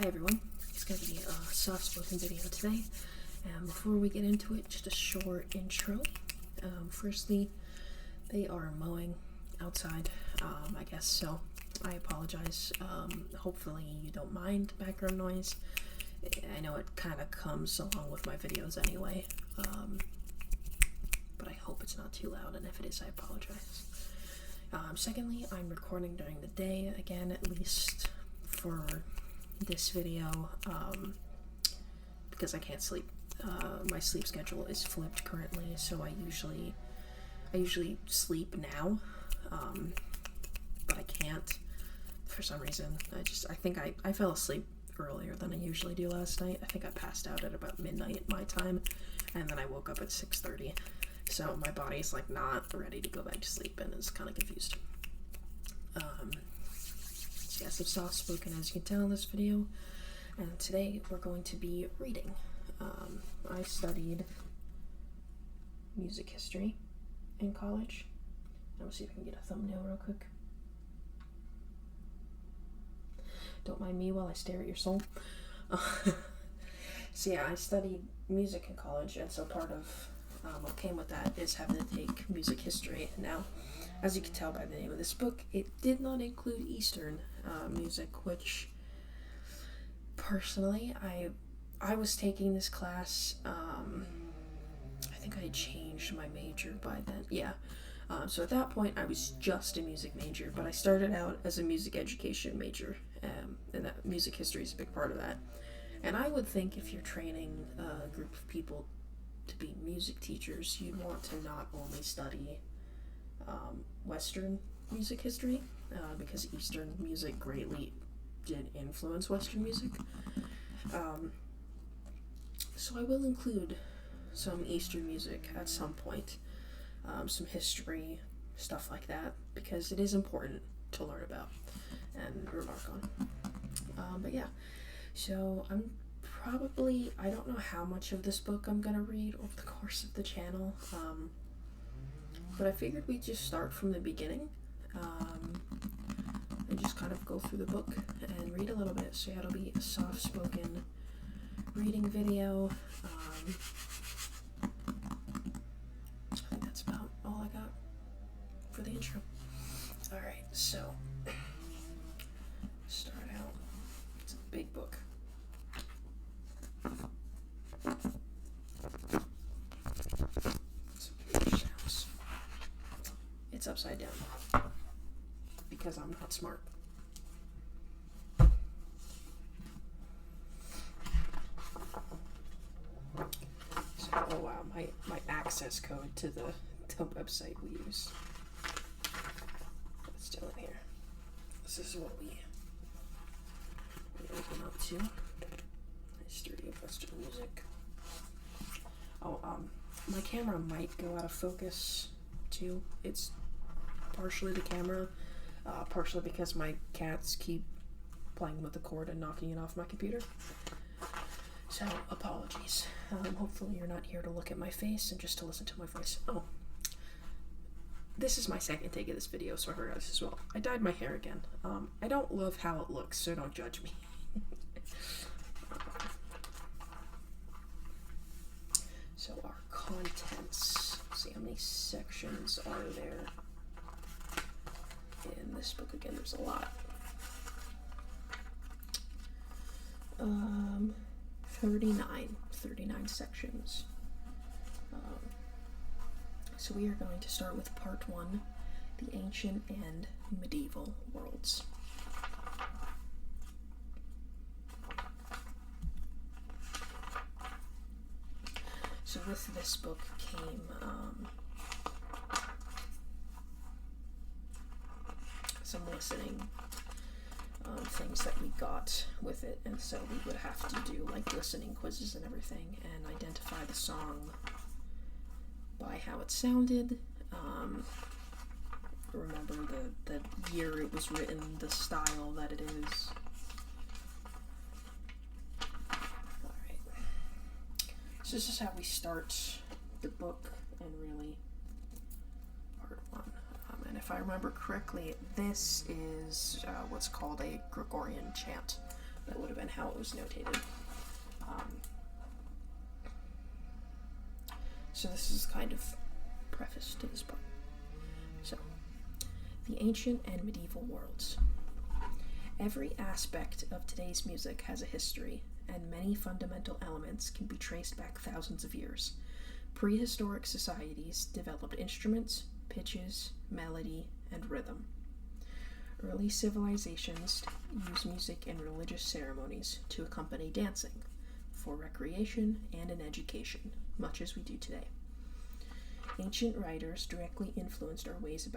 Hi everyone, it's going to be a soft-spoken video today, and before we get into it, just a short intro. Firstly, they are mowing outside, I guess, so I apologize. Hopefully you don't mind background noise. I know it kind of comes along with my videos anyway, but I hope it's not too loud, and if it is, I apologize. Secondly, I'm recording during the day, again, at least for this video, because I can't sleep. My sleep schedule is flipped currently, so I usually sleep now, but I can't for some reason. I think I fell asleep earlier than I usually do last night. I think I passed out at about midnight my time, and then I woke up at 6:30. So my body's like not ready to go back to sleep and is kind of confused. So yes, I'm soft spoken, as you can tell in this video, and today we're going to be reading. I studied music history in college. Let me see if I can get a thumbnail real quick. Don't mind me while I stare at your soul. So yeah, I studied music in college, and so part of what came with that is having to take music history. Now, as you can tell by the name of this book, it did not include Eastern music, which personally, I was taking this class, I think I had changed my major by then, yeah. So at that point, I was just a music major, but I started out as a music education major, and that music history is a big part of that. And I would think if you're training a group of people to be music teachers, you'd want to not only study Western music history, because Eastern music greatly did influence Western music. So I will include some Eastern music at some point, some history, stuff like that, because it is important to learn about and remark on. But yeah, so I don't know how much of this book I'm gonna read over the course of the channel, but I figured we'd just start from the beginning, and just kind of go through the book and read a little bit. So yeah, it'll be a soft-spoken reading video. I think that's about all I got for the intro. Alright, so start out. It's a big book. It's a huge house. It's upside down because I'm not smart. So, oh wow, my access code to the website we use. It's still in here. This is what we open up to. History of Western music. Oh, my camera might go out of focus too. It's partially the camera, partially because my cats keep playing with the cord and knocking it off my computer. So, apologies. Hopefully you're not here to look at my face and just to listen to my voice. Oh, this is my second take of this video, so I forgot this as well. I dyed my hair again. I don't love how it looks, so don't judge me. So our contents, let's see how many sections are there in this book. Again, there's a lot. 39 sections. So we are going to start with part 1, the ancient and medieval worlds. So with this book came some listening things that we got with it, and so we would have to do like listening quizzes and everything and identify the song by how it sounded, remember the year it was written, the style that it is. So this is how we start the book, and really part 1. And if I remember correctly, this is what's called a Gregorian chant, That would have been how it was notated. So this is kind of preface to this part. So, the ancient and medieval worlds. Every aspect of today's music has a history, and many fundamental elements can be traced back thousands of years. Prehistoric societies developed instruments, pitches, melody, and rhythm. Early civilizations used music in religious ceremonies to accompany dancing, for recreation and in education, much as we do today. Ancient writers directly influenced our ways of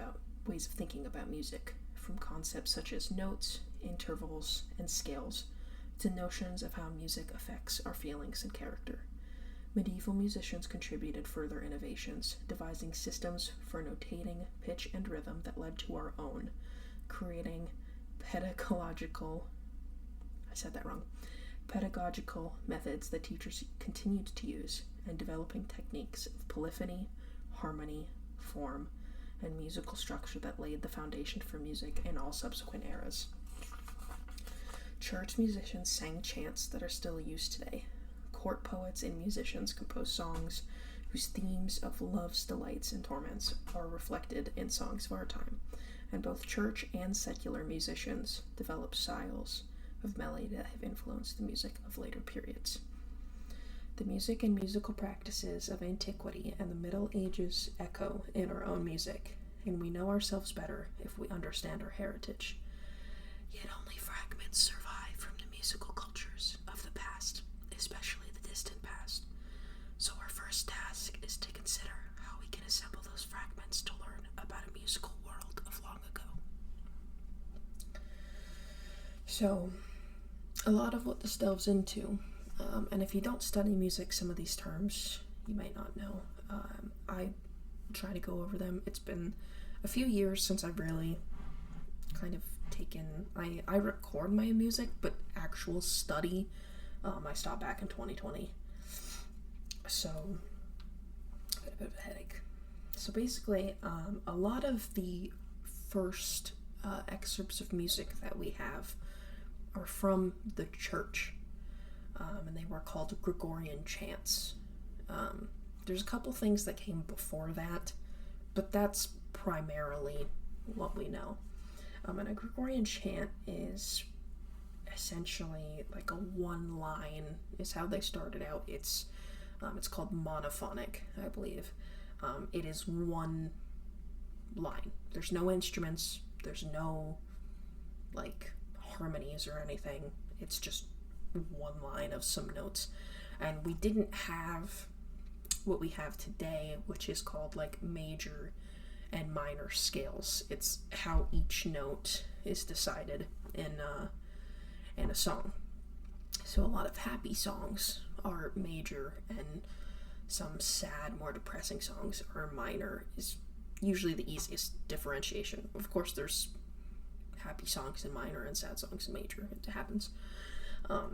thinking about music, from concepts such as notes, intervals, and scales, to notions of how music affects our feelings and character. Medieval musicians contributed further innovations, devising systems for notating pitch and rhythm that led to our own, creating pedagogical methods that teachers continued to use, and developing techniques of polyphony, harmony, form, and musical structure that laid the foundation for music in all subsequent eras. Church musicians sang chants that are still used today. Court poets and musicians composed songs whose themes of love's delights and torments are reflected in songs of our time, and both church and secular musicians developed styles of melody that have influenced the music of later periods. The music and musical practices of antiquity and the Middle Ages echo in our own music, and we know ourselves better if we understand our heritage. Yet only fragments survive from the musical cultures of the past, especially the distant past. So our first task is to consider how we can assemble those fragments to learn about a musical world of long ago. So, a lot of what this delves into, and if you don't study music, some of these terms you might not know. I try to go over them. It's been a few years since I've really kind of taken, I record my music, but actual study, I stopped back in 2020. So, I got a bit of a headache. So basically, a lot of the first excerpts of music that we have are from the church, and they were called Gregorian chants. There's a couple things that came before that, but that's primarily what we know. And a Gregorian chant is essentially like a one line is how they started out. It's called monophonic, I believe. It is one line. There's no instruments, there's no like harmonies or anything. It's just one line of some notes. And we didn't have what we have today, which is called like major and minor scales. It's how each note is decided in a song. So a lot of happy songs are major, and some sad, more depressing songs are minor, is usually the easiest differentiation. Of course, there's happy songs in minor and sad songs in major. It happens. But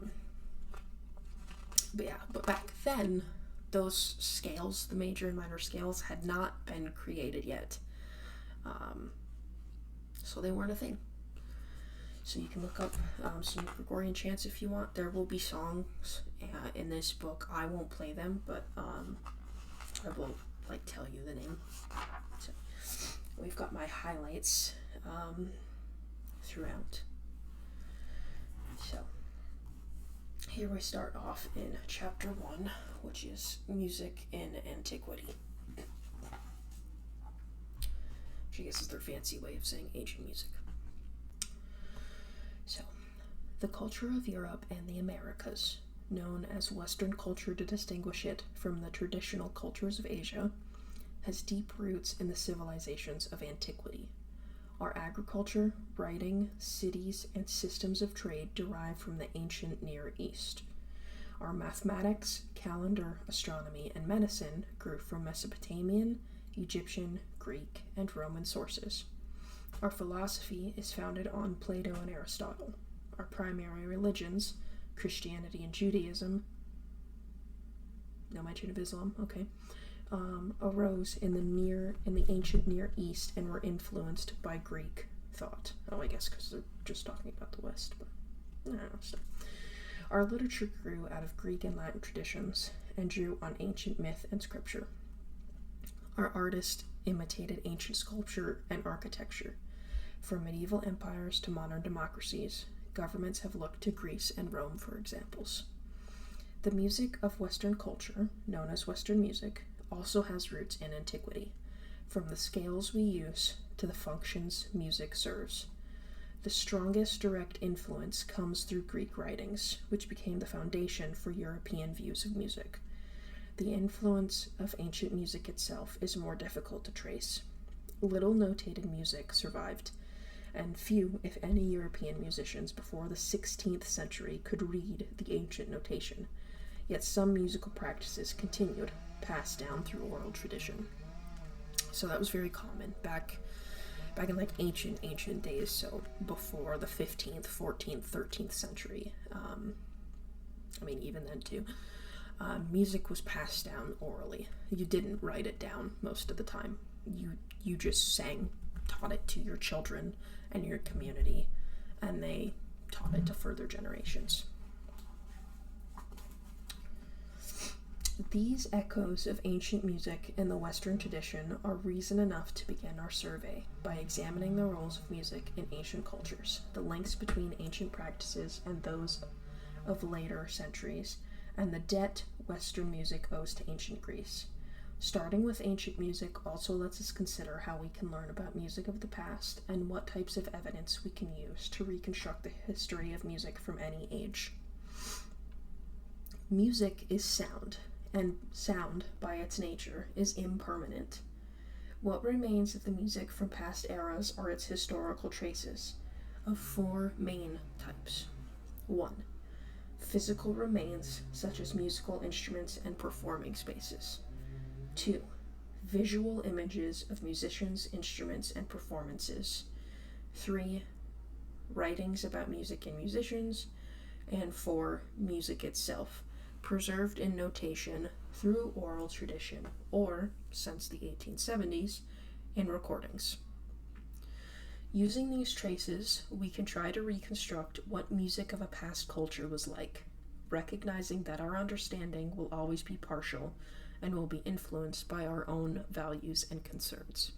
back then, those scales, the major and minor scales, had not been created yet. So they weren't a thing. So you can look up some Gregorian chants if you want. There will be songs in this book. I won't play them, but I will tell you the name. So we've got my highlights throughout. So here we start off in chapter 1, which is music in antiquity. Which I guess is their fancy way of saying ancient music. So, the culture of Europe and the Americas, known as Western culture to distinguish it from the traditional cultures of Asia, has deep roots in the civilizations of antiquity. Our agriculture, writing, cities, and systems of trade derive from the ancient Near East. Our mathematics, calendar, astronomy, and medicine grew from Mesopotamian, Egyptian, Greek, and Roman sources. Our philosophy is founded on Plato and Aristotle. Our primary religions, Christianity and Judaism, no mention of Islam, okay, arose in the ancient Near East and were influenced by Greek thought. Oh, I guess because they're just talking about the West, but Our literature grew out of Greek and Latin traditions and drew on ancient myth and scripture. Our artists imitated ancient sculpture and architecture. From medieval empires to modern democracies, governments have looked to Greece and Rome for examples. The music of Western culture, known as Western music, also has roots in antiquity, from the scales we use to the functions music serves. The strongest direct influence comes through Greek writings, which became the foundation for European views of music. The influence of ancient music itself is more difficult to trace. Little notated music survived, and few, if any, European musicians before the 16th century could read the ancient notation, yet some musical practices continued, passed down through oral tradition. So that was very common back in like ancient days, so before the 15th, 14th, 13th century. Even then too. Music was passed down orally. You didn't write it down most of the time. You just taught it to your children and your community, and they taught it to further generations. These echoes of ancient music in the Western tradition are reason enough to begin our survey by examining the roles of music in ancient cultures, the links between ancient practices and those of later centuries, and the debt Western music owes to ancient Greece. Starting with ancient music also lets us consider how we can learn about music of the past and what types of evidence we can use to reconstruct the history of music from any age. Music is sound, and sound, by its nature, is impermanent. What remains of the music from past eras are its historical traces, of four main types. 1. Physical remains, such as musical instruments and performing spaces. 2. Visual images of musicians, instruments, and performances. 3. Writings about music and musicians. And 4. Music itself, preserved in notation through oral tradition, or, since the 1870s, in recordings. Using these traces, we can try to reconstruct what music of a past culture was like, recognizing that our understanding will always be partial and will be influenced by our own values and concerns.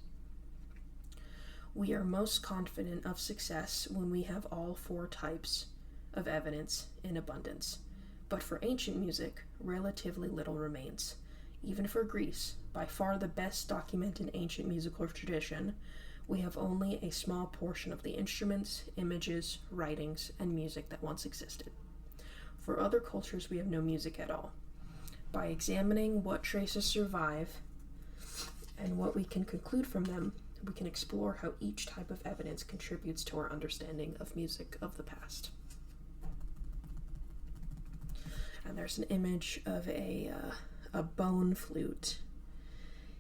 We are most confident of success when we have all four types of evidence in abundance. But for ancient music, relatively little remains. Even for Greece, by far the best documented ancient musical tradition, we have only a small portion of the instruments, images, writings, and music that once existed. For other cultures, we have no music at all. By examining what traces survive and what we can conclude from them, we can explore how each type of evidence contributes to our understanding of music of the past. And there's an image of a bone flute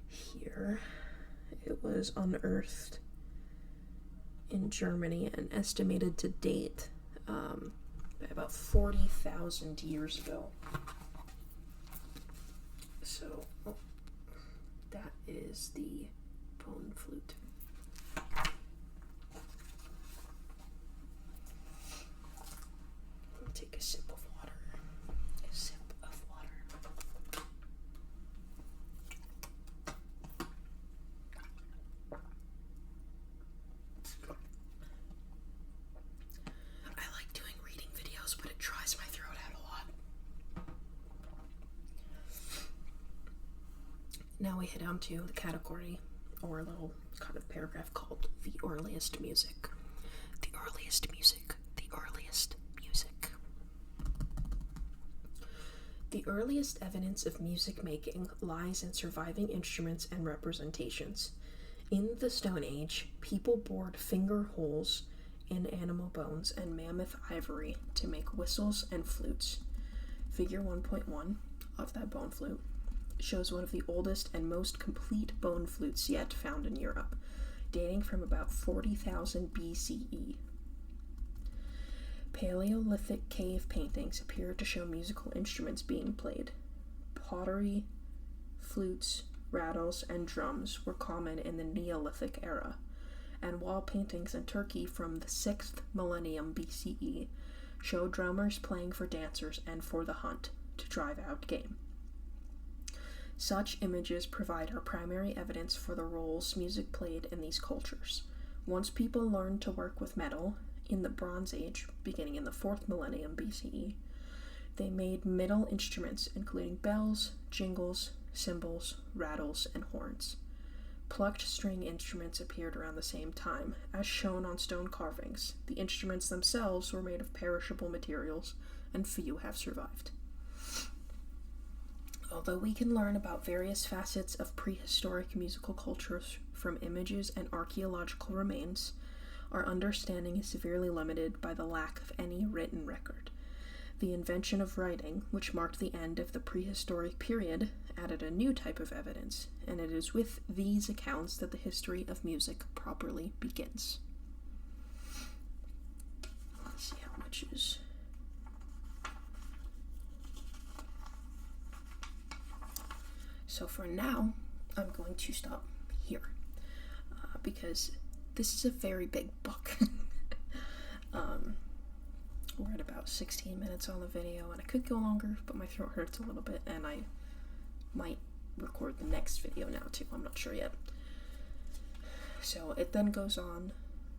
here. It was unearthed in Germany and estimated to date about 40,000 years ago. So that is the bone flute. I'll take a sip of water. Now we head on to the category, or a little kind of paragraph called the earliest music. The earliest music. The earliest music. The earliest evidence of music making lies in surviving instruments and representations. In the Stone Age, people bored finger holes in animal bones and mammoth ivory to make whistles and flutes. Figure 1.1 of that bone flute shows one of the oldest and most complete bone flutes yet found in Europe, dating from about 40,000 BCE. Paleolithic cave paintings appear to show musical instruments being played. Pottery, flutes, rattles, and drums were common in the Neolithic era, and wall paintings in Turkey from the 6th millennium BCE show drummers playing for dancers and for the hunt to drive out game. Such images provide our primary evidence for the roles music played in these cultures. Once people learned to work with metal in the Bronze Age, beginning in the 4th millennium BCE, they made metal instruments including bells, jingles, cymbals, rattles, and horns. Plucked string instruments appeared around the same time, as shown on stone carvings. The instruments themselves were made of perishable materials, and few have survived. Although we can learn about various facets of prehistoric musical cultures from images and archaeological remains, our understanding is severely limited by the lack of any written record. The invention of writing, which marked the end of the prehistoric period, added a new type of evidence, and it is with these accounts that the history of music properly begins. Let's see how much is... So for now, I'm going to stop here, because this is a very big book. We're at about 16 minutes on the video, and I could go longer, but my throat hurts a little bit, and I might record the next video now too, I'm not sure yet. So it then goes on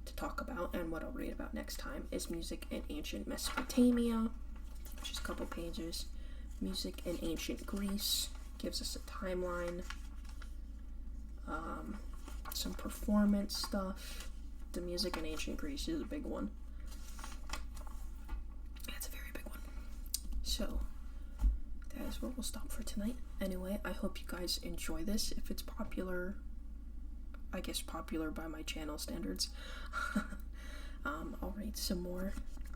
to talk about, and what I'll read about next time, is music in ancient Mesopotamia, which is a couple pages. Music in ancient Greece, gives us a timeline. Some performance stuff. The music in ancient Greece is a big one. That's a very big one. So, that is where we'll stop for tonight. Anyway, I hope you guys enjoy this. If it's popular, I guess popular by my channel standards, I'll read some more.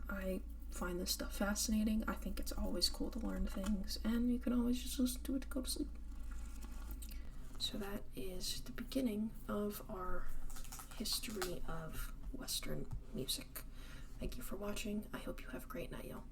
I find this stuff fascinating. I think it's always cool to learn things, and you can always just listen to it to go to sleep. So that is the beginning of our history of Western music. Thank you for watching. I hope you have a great night, y'all.